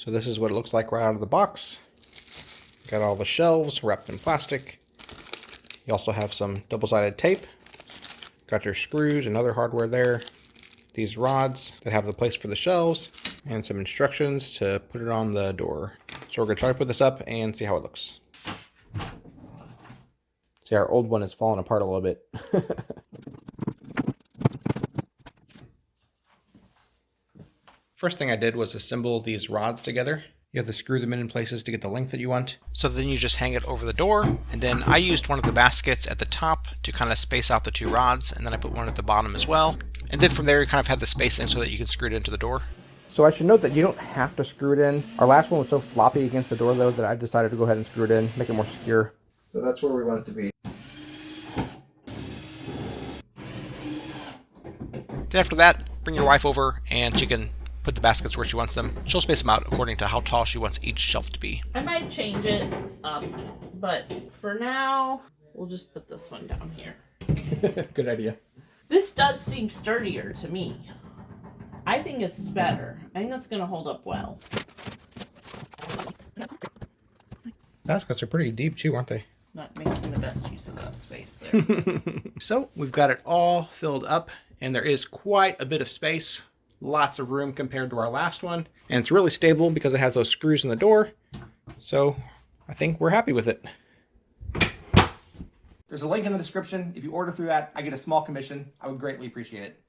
So this is what it looks like right out of the box. Got all the shelves wrapped in plastic. You also have some double-sided tape. Got your screws and other hardware there. These rods that have the place for the shelves, and some instructions to put it on the door. So we're gonna try to put this up and see how it looks. See, our old one is falling apart a little bit. First thing I did was assemble these rods together. You have to screw them in places to get the length that you want. So then you just hang it over the door, and then I used one of the baskets at the top to kind of space out the two rods, and then I put one at the bottom as well. And then from there you kind of have the spacing so that you can screw it into the door. So I should note that you don't have to screw it in. Our last one was so floppy against the door though that I decided to go ahead and screw it in, make it more secure. So that's where we want it to be. Then after that, bring your wife over and she can put the baskets where she wants them. She'll space them out according to how tall she wants each shelf to be. I might change it up, but for now, we'll just put this one down here. Good idea. This does seem sturdier to me. I think it's better. I think that's going to hold up well. Baskets are pretty deep too, aren't they? Not making the best use of that space there. So we've got it all filled up, and there is quite a bit of space. Lots of room compared to our last one. And it's really stable because it has those screws in the door. So I think we're happy with it. There's a link in the description. If you order through that, I get a small commission. I would greatly appreciate it.